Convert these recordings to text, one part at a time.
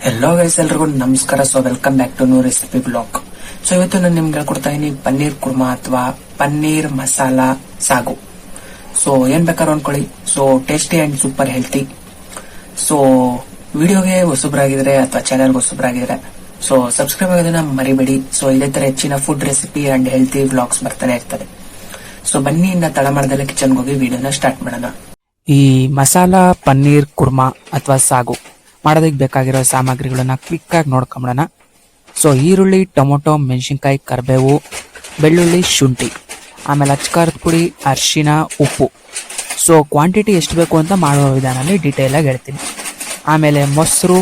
Hello guys, ಎಲ್ರಿಗೂ ನಮಸ್ಕಾರ. So welcome back to new recipe blog. ಸೊ ಇವತ್ತು ನಾನು ನಿಮ್ಗೆ ಹೇಳ್ಕೊಡ್ತಾ ಇದೀನಿ ಪನ್ನೀರ್ ಕುರ್ಮಾ ಅಥವಾ ಪನ್ನೀರ್ ಮಸಾಲಾ ಸಾಗು. ಸೊ ಏನ್ ಬೇಕಾದ್ರೂ ಅನ್ಕೊಳ್ಳಿ. So tasty and super healthy. So ವಿಡಿಯೋಗೆ ಹೊಸಬ್ರಾಗಿದ್ರೆ ಅಥವಾ ಚಾನೆಲ್ಗೆ ಹೊಸಬ್ರಾಗಿದ್ರೆ ಸೊ ಸಬ್ಸ್ಕ್ರೈಬ್ ಆಗೋದನ್ನ ಮರಿಬೇಡಿ. ಸೊ ಇದೇ ತರ ಹೆಚ್ಚಿನ food recipe and healthy vlogs ಬರ್ತಾನೆ ಇರ್ತದೆ. ಸೊ ಬನ್ನಿ ಇನ್ನ ತಡ ಮಾಡದಲ್ಲೇ ಕಿಚನ್ಗೆ ಹೋಗಿ ವಿಡಿಯೋನ ಸ್ಟಾರ್ಟ್ ಮಾಡೋಣ. ಈ ಮಸಾಲಾ ಪನ್ನೀರ್ ಕುರ್ಮಾ ಅಥವಾ ಸಾಗು ಮಾಡೋದಕ್ಕೆ ಬೇಕಾಗಿರೋ ಸಾಮಗ್ರಿಗಳನ್ನ ಕ್ವಿಕ್ ಆಗಿ ನೋಡ್ಕೊಂಬಿಡೋಣ. ಸೊ ಈರುಳ್ಳಿ, ಟೊಮೊಟೊ, ಮೆಣಸಿನ್ಕಾಯಿ, ಕರಿಬೇವು, ಬೆಳ್ಳುಳ್ಳಿ, ಶುಂಠಿ, ಆಮೇಲೆ ಅಚ್ಕಾರದ ಪುಡಿ, ಅರಿಶಿನ, ಉಪ್ಪು. ಸೊ ಕ್ವಾಂಟಿಟಿ ಎಷ್ಟು ಬೇಕು ಅಂತ ಮಾಡುವ ವಿಧಾನದಲ್ಲಿ ಡೀಟೇಲ್ ಆಗಿ ಹೇಳ್ತೀನಿ. ಆಮೇಲೆ ಮೊಸರು,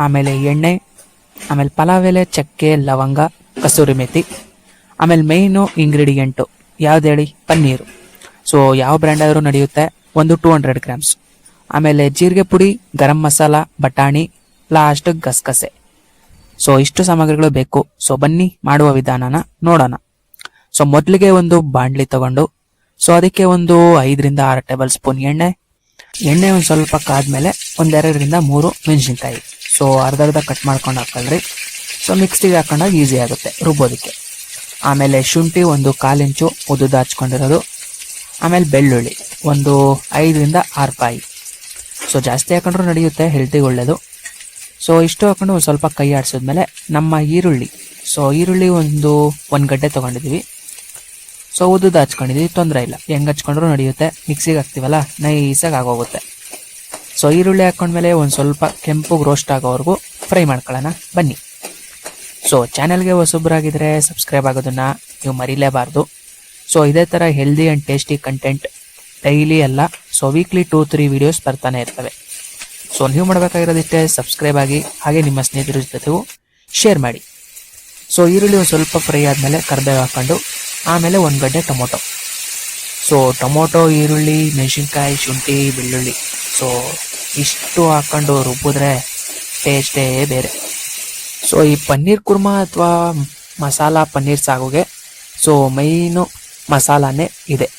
ಆಮೇಲೆ ಎಣ್ಣೆ, ಆಮೇಲೆ ಪಲಾವ್ ಎಲೆ, ಚಕ್ಕೆ, ಲವಂಗ, ಕಸೂರಿ ಮೇಥಿ, ಆಮೇಲೆ ಮೇಯ್ನು ಇಂಗ್ರೀಡಿಯೆಂಟು ಯಾವ್ದು ಹೇಳಿ, ಪನ್ನೀರು. ಸೊ ಯಾವ ಬ್ರ್ಯಾಂಡ್ ಆದರೂ ನಡೆಯುತ್ತೆ. ಒಂದು 200 ಗ್ರಾಮ್ಸ್. ಆಮೇಲೆ ಜೀರಿಗೆ ಪುಡಿ, ಗರಂ ಮಸಾಲ, ಬಟಾಣಿ, ಲಾಸ್ಟ್ ಗಸಗಸೆ. ಸೊ ಇಷ್ಟು ಸಾಮಗ್ರಿಗಳು ಬೇಕು. ಸೊ ಬನ್ನಿ ಮಾಡುವ ವಿಧಾನನ ನೋಡೋಣ. ಸೊ ಮೊದಲಿಗೆ ಒಂದು ಬಾಂಡ್ಲಿ ತಗೊಂಡು ಸೊ ಅದಕ್ಕೆ ಒಂದು 5 ರಿಂದ 6 ಟೇಬಲ್ ಸ್ಪೂನ್ ಎಣ್ಣೆ ಒಂದು ಸ್ವಲ್ಪ ಕಾದ್ಮೇಲೆ 1 2 ರಿಂದ 3 ಮೆಣಸಿನ್ಕಾಯಿ. ಸೊ ಅರ್ಧ ಕಟ್ ಮಾಡ್ಕೊಂಡು ಹಾಕಲ್ರಿ. ಸೊ ಮಿಕ್ಸಿಗೆ ಹಾಕೊಂಡಾಗ ಈಸಿ ಆಗುತ್ತೆ ರುಬ್ಬೋದಕ್ಕೆ. ಆಮೇಲೆ ಶುಂಠಿ ಒಂದು 1/4 ಇಂಚು ಉದ್ದುದ ಹಚ್ಕೊಂಡಿರೋದು. ಆಮೇಲೆ ಬೆಳ್ಳುಳ್ಳಿ ಒಂದು 5 ರಿಂದ 6 ಪಾಯಿ. ಸೊ ಜಾಸ್ತಿ ಹಾಕೊಂಡ್ರು ನಡೆಯುತ್ತೆ, ಹೆಲ್ತಿಗೆ ಒಳ್ಳೇದು. ಸೊ ಇಷ್ಟು ಹಾಕೊಂಡು ಒಂದು ಸ್ವಲ್ಪ ಕೈ ಆಡಿಸಿದ್ಮೇಲೆ ನಮ್ಮ ಈರುಳ್ಳಿ. ಸೊ ಈರುಳ್ಳಿ ಒಂದು ಗಡ್ಡೆ ತೊಗೊಂಡಿದ್ದೀವಿ. ಸೊ ಉದ್ದುದ ಹಚ್ಕೊಂಡಿದ್ದೀವಿ, ತೊಂದರೆ ಇಲ್ಲ, ಹೆಂಗೆ ಹಚ್ಕೊಂಡ್ರು ನಡೆಯುತ್ತೆ. ಮಿಕ್ಸಿಗೆ ಹಾಕ್ತೀವಲ್ಲ ನೈಸಾಗಿ ಆಗೋಗುತ್ತೆ. ಸೊ ಈರುಳ್ಳಿ ಹಾಕೊಂಡ್ಮೇಲೆ ಒಂದು ಸ್ವಲ್ಪ ಕೆಂಪುಗೆ ರೋಸ್ಟ್ ಆಗೋವರೆಗೂ ಫ್ರೈ ಮಾಡ್ಕೊಳ್ಳೋಣ ಬನ್ನಿ. ಸೊ ಚಾನೆಲ್ಗೆ ಹೊಸಬ್ರಾಗಿದ್ರೆ ಸಬ್ಸ್ಕ್ರೈಬ್ ಆಗೋದನ್ನ ನೀವು ಮರಿಲೇಬಾರ್ದು. ಸೊ ಇದೇ ಥರ healthy and tasty content daily ಅಲ್ಲ, ಸೊ ವೀಕ್ಲಿ 2-3 ವಿಡಿಯೋಸ್ ಬರ್ತಾನೆ ಇರ್ತವೆ. ಸೊ ನೀವು ಮಾಡಬೇಕಾಗಿರೋದಿಷ್ಟೇ, ಸಬ್ಸ್ಕ್ರೈಬ್ ಆಗಿ, ಹಾಗೆ ನಿಮ್ಮ ಸ್ನೇಹಿತರ ಜೊತೆಗೂ ಶೇರ್ ಮಾಡಿ. ಸೊ ಈರುಳ್ಳಿ ಒಂದು ಸ್ವಲ್ಪ ಫ್ರೈ ಆದಮೇಲೆ ಕರಿಬೇವು ಹಾಕೊಂಡು ಆಮೇಲೆ 1 ಗಡ್ಡೆ ಟೊಮೊಟೊ. ಸೊ ಟೊಮೊಟೊ, ಈರುಳ್ಳಿ, ಮೆಣಸಿನ್ಕಾಯಿ, ಶುಂಠಿ, ಬೆಳ್ಳುಳ್ಳಿ, ಸೊ ಇಷ್ಟು ಹಾಕೊಂಡು ರುಬ್ಬಿದ್ರೆ ಟೇಸ್ಟೇ ಬೇರೆ. ಸೊ ಈ ಪನ್ನೀರ್ ಕುರ್ಮಾ ಅಥವಾ ಮಸಾಲಾ ಪನ್ನೀರ್ ಸಾಗುಗೆ ಸೊ ಮೈನು ಮಸಾಲಾನೇ ಇದೆ.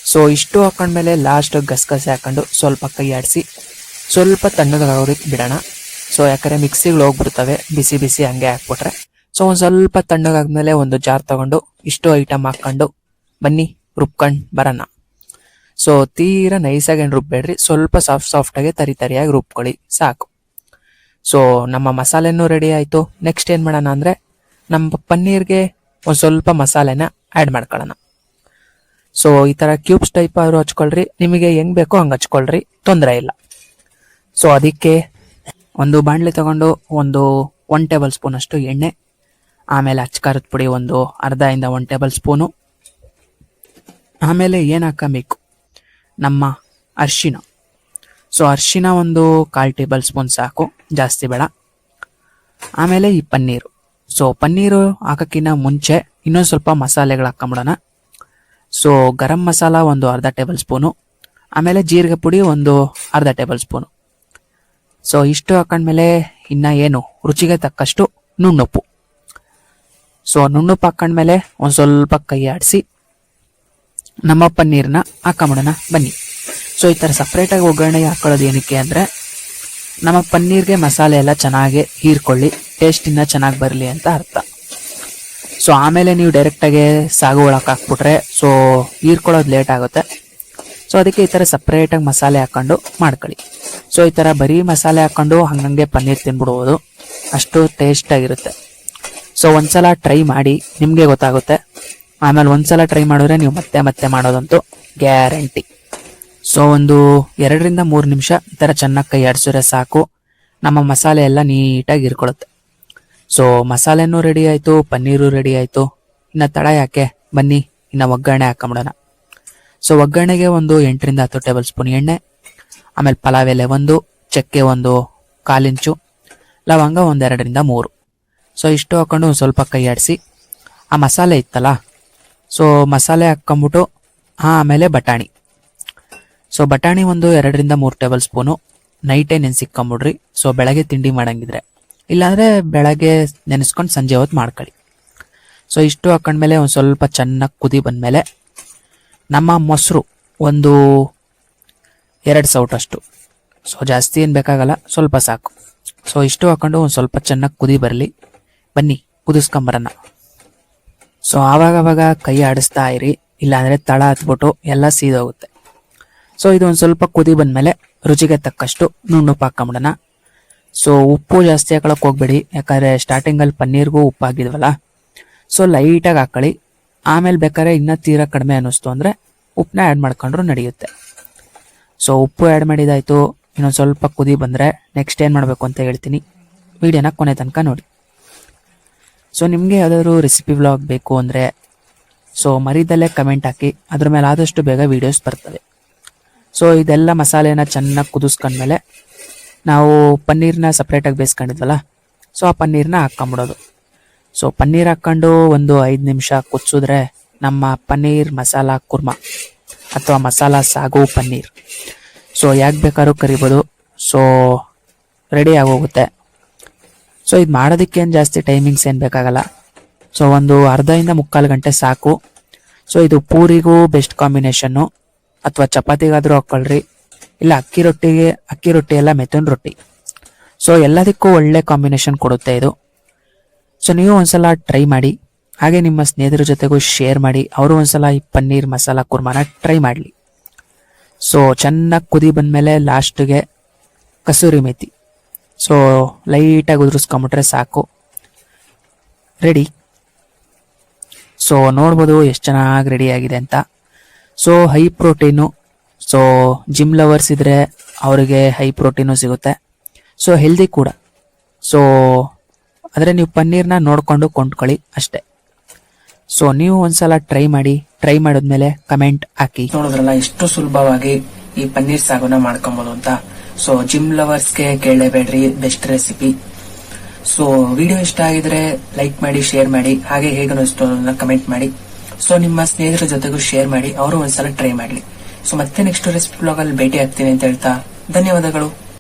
ಸೊ ಇಷ್ಟು ಹಾಕೊಂಡ್ಮೇಲೆ ಲಾಸ್ಟ್ ಗಸಗಸೆ ಹಾಕೊಂಡು ಸ್ವಲ್ಪ ಕೈ ಆಡಿಸಿ ಸ್ವಲ್ಪ ತಣ್ಣಗಾಗೋದಕ್ಕೆ ಬಿಡೋಣ. ಸೊ ಯಾಕಂದರೆ ಮಿಕ್ಸಿಗೆ ಹೋಗ್ಬಿಡ್ತವೆ ಬಿಸಿ ಬಿಸಿ ಹಂಗೆ ಹಾಕ್ಬಿಟ್ರೆ. ಸೊ ಒಂದು ಸ್ವಲ್ಪ ತಣ್ಣಗಾದ್ಮೇಲೆ ಒಂದು ಜಾರ್ ತಗೊಂಡು ಇಷ್ಟು ಐಟಮ್ ಹಾಕ್ಕೊಂಡು ಬನ್ನಿ ರುಬ್ಕೊಂಡು ಬರೋಣ. ಸೊ ತೀರಾ ನೈಸಾಗಿ ಏನು ರುಬ್ಬೇಡ್ರಿ, ಸ್ವಲ್ಪ ಸಾಫ್ಟಾಗಿ ತರಿಯಾಗಿ ರುಬ್ಕೊಳ್ಳಿ ಸಾಕು. ಸೊ ನಮ್ಮ ಮಸಾಲೆನೂ ರೆಡಿ ಆಯಿತು. ನೆಕ್ಸ್ಟ್ ಏನು ಮಾಡೋಣ ಅಂದರೆ ನಮ್ಮ ಪನ್ನೀರ್ಗೆ ಒಂದು ಸ್ವಲ್ಪ ಮಸಾಲೆನ ಆ್ಯಡ್ ಮಾಡ್ಕೊಳ್ಳೋಣ. ಸೊ ಈ ಥರ ಕ್ಯೂಬ್ಸ್ ಟೈಪ್ ಆದರೂ ಹಚ್ಕೊಳ್ರಿ, ನಿಮಗೆ ಹೆಂಗೆ ಬೇಕೋ ಹಂಗೆ ಹಚ್ಕೊಳ್ರಿ, ತೊಂದರೆ ಇಲ್ಲ. ಸೊ ಅದಕ್ಕೆ ಒಂದು ಬಾಣಲೆ ತಗೊಂಡು ಒಂದು 1 ಟೇಬಲ್ ಸ್ಪೂನ್ ಅಷ್ಟು ಎಣ್ಣೆ, ಆಮೇಲೆ ಅಚ್ಕಾರದ ಪುಡಿ ಒಂದು ಅರ್ಧ ಇಂದ 1 ಟೇಬಲ್ ಸ್ಪೂನು, ಆಮೇಲೆ ಏನು ಹಾಕಬೇಕು ನಮ್ಮ ಅರಿಶಿನ. ಸೊ ಅರಿಶಿನ ಒಂದು 1/4 ಟೇಬಲ್ ಸ್ಪೂನ್ ಸಾಕು, ಜಾಸ್ತಿ ಬೇಡ. ಆಮೇಲೆ ಈ ಪನ್ನೀರು. ಸೊ ಪನ್ನೀರು ಹಾಕೋಕ್ಕಿಂತ ಮುಂಚೆ ಇನ್ನೊಂದು ಸ್ವಲ್ಪ ಮಸಾಲೆಗಳು ಹಾಕೊಂಬಿಡೋಣ. ಸೊ ಗರಂ ಮಸಾಲ ಒಂದು ಅರ್ಧ ಟೇಬಲ್ ಸ್ಪೂನು, ಆಮೇಲೆ ಜೀರಿಗೆ ಪುಡಿ ಒಂದು ಅರ್ಧ ಟೇಬಲ್ ಸ್ಪೂನು. ಸೊ ಇಷ್ಟು ಹಾಕೊಂಡ್ಮೇಲೆ ಇನ್ನು ಏನು ರುಚಿಗೆ ತಕ್ಕಷ್ಟು ನುಣ್ಣುಪ್ಪು. ಸೊ ನುಣ್ಣುಪ್ಪು ಹಾಕೊಂಡ್ಮೇಲೆ ಒಂದು ಸ್ವಲ್ಪ ಕೈ ಆಡಿಸಿ ನಮ್ಮ ಪನ್ನೀರನ್ನ ಹಾಕೊಂಬಿಡೋಣ ಬನ್ನಿ. ಸೊ ಈ ಥರ ಸಪ್ರೇಟಾಗಿ ಒಗ್ಗರಣೆಗೆ ಹಾಕೊಳ್ಳೋದು ಏನಕ್ಕೆ ಅಂದರೆ ನಮ್ಮ ಪನ್ನೀರ್ಗೆ ಮಸಾಲೆ ಎಲ್ಲ ಚೆನ್ನಾಗಿ ಹೀರ್ಕೊಳ್ಳಿ, ಟೇಸ್ಟ್ ಇನ್ನೂ ಚೆನ್ನಾಗಿ ಬರಲಿ ಅಂತ ಅರ್ಥ. ಸೊ ಆಮೇಲೆ ನೀವು ಡೈರೆಕ್ಟಾಗಿ ಸಾಗು ಒಳಕ್ಕೆ ಹಾಕ್ಬಿಟ್ರೆ ಸೊ ಹೀರ್ಕೊಳ್ಳೋದು ಲೇಟ್ ಆಗುತ್ತೆ. ಸೊ ಅದಕ್ಕೆ ಈ ಥರ ಸಪ್ರೇಟಾಗಿ ಮಸಾಲೆ ಹಾಕ್ಕೊಂಡು ಮಾಡ್ಕೊಳ್ಳಿ. ಸೊ ಈ ಥರ ಬರೀ ಮಸಾಲೆ ಹಾಕ್ಕೊಂಡು ಹಂಗಂಗೆ ಪನ್ನೀರ್ ತಿನ್ಬಿಡ್ಬೋದು, ಅಷ್ಟು ಟೇಸ್ಟಾಗಿರುತ್ತೆ. ಸೊ ಒಂದ್ಸಲ ಟ್ರೈ ಮಾಡಿ, ನಿಮಗೆ ಗೊತ್ತಾಗುತ್ತೆ. ಆಮೇಲೆ ಒಂದ್ಸಲ ಟ್ರೈ ಮಾಡಿದ್ರೆ ನೀವು ಮತ್ತೆ ಮಾಡೋದಂತೂ ಗ್ಯಾರಂಟಿ. ಸೊ ಒಂದು 2 ರಿಂದ 3 ನಿಮಿಷ ಈ ಥರ ಚೆನ್ನಾಗಿ ಕೈ ಆಡಿಸಿದ್ರೆ ಸಾಕು, ನಮ್ಮ ಮಸಾಲೆ ಎಲ್ಲ ನೀಟಾಗಿ ಇರ್ಕೊಳ್ಳುತ್ತೆ. ಸೊ ಮಸಾಲೆನೂ ರೆಡಿ ಆಯಿತು, ಪನ್ನೀರು ರೆಡಿ ಆಯಿತು. ಇನ್ನು ತಡ ಯಾಕೆ, ಬನ್ನಿ ಇನ್ನು ಒಗ್ಗರಣೆ ಹಾಕೊಂಬಿಡೋಣ. ಸೊ ಒಗ್ಗರಣೆಗೆ ಒಂದು 8 ರಿಂದ 10 ಟೇಬಲ್ ಸ್ಪೂನ್ ಎಣ್ಣೆ, ಆಮೇಲೆ ಪಲಾವ್ ಎಲೆ ಒಂದು, ಚಕ್ಕೆ ಒಂದು 1/4 ಇಂಚು, ಲವಂಗ ಒಂದು 2 ರಿಂದ 3. ಸೊ ಇಷ್ಟು ಹಾಕೊಂಡು ಒಂದು ಸ್ವಲ್ಪ ಕೈ ಆಡಿಸಿ ಆ ಮಸಾಲೆ ಇತ್ತಲ್ಲ, ಸೊ ಮಸಾಲೆ ಹಾಕ್ಕೊಂಬಿಟ್ಟು ಆಮೇಲೆ ಬಟಾಣಿ. ಸೊ ಬಟಾಣಿ ಒಂದು 2 ರಿಂದ 3 ಟೇಬಲ್ ಸ್ಪೂನು ನೈಟೇ ನೆನೆಸಿಕ್ಕೊಂಬಿಡ್ರಿ. ಸೊ ಬೆಳಗ್ಗೆ ತಿಂಡಿ ಮಾಡಂಗಿದ್ರೆ, ಇಲ್ಲಾಂದರೆ ಬೆಳಗ್ಗೆ ನೆನೆಸ್ಕೊಂಡು ಸಂಜೆ ಹೊತ್ತು ಮಾಡ್ಕೊಳ್ಳಿ. ಸೊ ಇಷ್ಟು ಹಾಕೊಂಡ್ಮೇಲೆ ಒಂದು ಸ್ವಲ್ಪ ಚೆನ್ನಾಗಿ ಕುದಿ ಬಂದಮೇಲೆ ನಮ್ಮ ಮೊಸರು ಒಂದು 2 ಸೌಟಷ್ಟು. ಸೊ ಜಾಸ್ತಿ ಏನು ಬೇಕಾಗಲ್ಲ, ಸ್ವಲ್ಪ ಸಾಕು. ಸೊ ಇಷ್ಟು ಹಾಕೊಂಡು ಒಂದು ಸ್ವಲ್ಪ ಚೆನ್ನಾಗಿ ಕುದಿ ಬರಲಿ, ಬನ್ನಿ ಕುದಿಸ್ಕೊಂಬರೋಣ. ಸೊ ಆವಾಗ ಕೈ ಆಡಿಸ್ತಾ ಇರಿ, ಇಲ್ಲಾಂದ್ರೆ ತಳ ಹತ್ಬಿಟ್ಟು ಎಲ್ಲ ಸೀದೋಗುತ್ತೆ. ಸೊ ಇದು ಒಂದು ಸ್ವಲ್ಪ ಕುದಿ ಬಂದ್ಮೇಲೆ ರುಚಿಗೆ ತಕ್ಕಷ್ಟು ನುಣ್ಣುಪ್ಪು ಹಾಕೊಂಬಿಡೋಣ. ಸೊ ಉಪ್ಪು ಜಾಸ್ತಿ ಹಾಕೊಳಕ್ ಹೋಗ್ಬೇಡಿ, ಯಾಕಂದ್ರೆ ಸ್ಟಾರ್ಟಿಂಗಲ್ಲಿ ಪನ್ನೀರ್ಗೂ ಉಪ್ಪು ಹಾಕಿದ್ವಲ್ಲ. ಸೊ ಲೈಟಾಗಿ ಹಾಕೊಳ್ಳಿ, ಆಮೇಲೆ ಬೇಕಾದ್ರೆ ಇನ್ನೂ ತೀರಾ ಕಡಿಮೆ ಅನ್ನಿಸ್ತು ಅಂದರೆ ಉಪ್ಪನ್ನ ಆ್ಯಡ್ ಮಾಡ್ಕೊಂಡ್ರು ನಡೆಯುತ್ತೆ. ಸೊ ಉಪ್ಪು ಆ್ಯಡ್ ಮಾಡಿದಾಯ್ತು, ಇನ್ನೊಂದು ಸ್ವಲ್ಪ ಕುದಿ ಬಂದರೆ ನೆಕ್ಸ್ಟ್ ಏನು ಮಾಡಬೇಕು ಅಂತ ಹೇಳ್ತೀನಿ, ವಿಡಿಯೋನ ಕೊನೆ ತನಕ ನೋಡಿ. ಸೊ ನಿಮಗೆ ಯಾವ್ದಾದ್ರು ರೆಸಿಪಿ ವ್ಲಾಗ್ ಬೇಕು ಅಂದರೆ ಸೊ ಮರಿದಲ್ಲೇ ಕಮೆಂಟ್ ಹಾಕಿ, ಅದ್ರ ಮೇಲೆ ಆದಷ್ಟು ಬೇಗ ವೀಡಿಯೋಸ್ ಬರ್ತವೆ. ಸೊ ಇದೆಲ್ಲ ಮಸಾಲೆನ ಚೆನ್ನಾಗಿ ಕುದಿಸ್ಕೊಂಡ್ಮೇಲೆ ನಾವು ಪನ್ನೀರ್ನ ಸಪ್ರೇಟಾಗಿ ಬೇಯಿಸ್ಕೊಂಡಿದ್ವಲ್ಲ, ಸೊ ಆ ಪನ್ನೀರ್ನ ಹಾಕ್ಕೊಂಬಿಡೋದು. ಸೊ ಪನ್ನೀರ್ ಹಾಕ್ಕೊಂಡು ಒಂದು 5 ನಿಮಿಷ ಕುದಿಸಿದ್ರೆ ನಮ್ಮ ಪನ್ನೀರ್ ಮಸಾಲ ಕುರ್ಮಾ ಅಥವಾ ಮಸಾಲ ಸಾಗು ಪನ್ನೀರ್, ಸೊ ಯಾಕೆ ಬೇಕಾದ್ರೂ ಕರಿಬೋದು, ಸೊ ರೆಡಿ ಆಗೋಗುತ್ತೆ. ಸೊ ಇದು ಮಾಡೋದಕ್ಕೇನು ಜಾಸ್ತಿ ಟೈಮಿಂಗ್ಸ್ ಏನು ಬೇಕಾಗಲ್ಲ. ಸೊ ಒಂದು ಅರ್ಧದಿಂದ 3/4 ಗಂಟೆ ಸಾಕು. ಸೊ ಇದು ಪೂರಿಗೂ ಬೆಸ್ಟ್ ಕಾಂಬಿನೇಷನ್ನು, ಅಥವಾ ಚಪಾತಿಗಾದರೂ ಹಾಕ್ಕೊಳ್ರಿ, ಇಲ್ಲ ಅಕ್ಕಿ ರೊಟ್ಟಿ ಎಲ್ಲ ಮೆತ್ತನ್ ರೊಟ್ಟಿ. ಸೊ ಎಲ್ಲದಕ್ಕೂ ಒಳ್ಳೆ ಕಾಂಬಿನೇಷನ್ ಕೊಡುತ್ತೆ ಇದು. ಸೊ ನೀವು ಒಂದ್ಸಲ ಟ್ರೈ ಮಾಡಿ, ಹಾಗೆ ನಿಮ್ಮ ಸ್ನೇಹಿತರ ಜೊತೆಗೂ ಶೇರ್ ಮಾಡಿ, ಅವರು ಒಂದ್ಸಲ ಈ ಪನ್ನೀರ್ ಮಸಾಲ ಕುರ್ಮಾನ ಟ್ರೈ ಮಾಡಲಿ. ಸೊ ಚೆನ್ನಾಗಿ ಕುದಿ ಬಂದಮೇಲೆ ಲಾಸ್ಟ್ಗೆ ಕಸೂರಿ ಮೇಥಿ ಸೊ ಲೈಟಾಗಿ ಉದುರಿಸ್ಕೊಂಬಿಟ್ರೆ ಸಾಕು, ರೆಡಿ. ಸೊ ನೋಡ್ಬೋದು ಎಷ್ಟು ಚೆನ್ನಾಗಿ ರೆಡಿ ಆಗಿದೆ ಅಂತ. So high protein, so gym lovers ಇದ್ರೆ ಅವರಿಗೆ ಹೈ ಪ್ರೋಟೀನು ಸಿಗುತ್ತೆ, ಸೊ ಹೆಲ್ದಿ ಕೂಡ. ಸೊ ಆದರೆ ನೀವು ಪನ್ನೀರ್ನ ನೋಡಿಕೊಂಡು ಕೊಂಡ್ಕೊಳ್ಳಿ ಅಷ್ಟೇ. ಸೊ ನೀವು ಒಂದ್ಸಲ ಟ್ರೈ ಮಾಡಿ, ಟ್ರೈ ಮಾಡಿದ್ಮೇಲೆ ಕಮೆಂಟ್ ಹಾಕಿ. ನೋಡಿದ್ರಲ್ಲ ಎಷ್ಟು ಸುಲಭವಾಗಿ ಈ ಪನ್ನೀರ್ ಸಾಗುನ ಮಾಡ್ಕೊಬಹುದು ಅಂತ. ಸೊ ಜಿಮ್ ಲವರ್ಸ್ಗೆ ಕೇಳಲೇಬೇಡ್ರಿ, ಬೆಸ್ಟ್ ರೆಸಿಪಿ. ಸೊ ವಿಡಿಯೋ ಇಷ್ಟ ಆಗಿದ್ರೆ ಲೈಕ್ ಮಾಡಿ, ಶೇರ್ ಮಾಡಿ, ಹಾಗೆ ಹೇಗೆ ಅನಿಸ್ತು ಅನ್ನೋದನ್ನ ಕಮೆಂಟ್ ಮಾಡಿ. ಸೊ ನಿಮ್ಮ ಸ್ನೇಹಿತರ ಜೊತೆಗೂ ಶೇರ್ ಮಾಡಿ, ಅವರು ಒಂದ್ಸಲ ಟ್ರೈ ಮಾಡ್ಲಿ. ಸೊ ಮತ್ತೆ ನೆಕ್ಸ್ಟ್ ರೆಸಿಪಿ ಬ್ಲಾಗ್ ಅಲ್ಲಿ ಭೇಟಿ ಆಗ್ತೀನಿ ಅಂತ ಹೇಳ್ತಾ ಧನ್ಯವಾದಗಳು.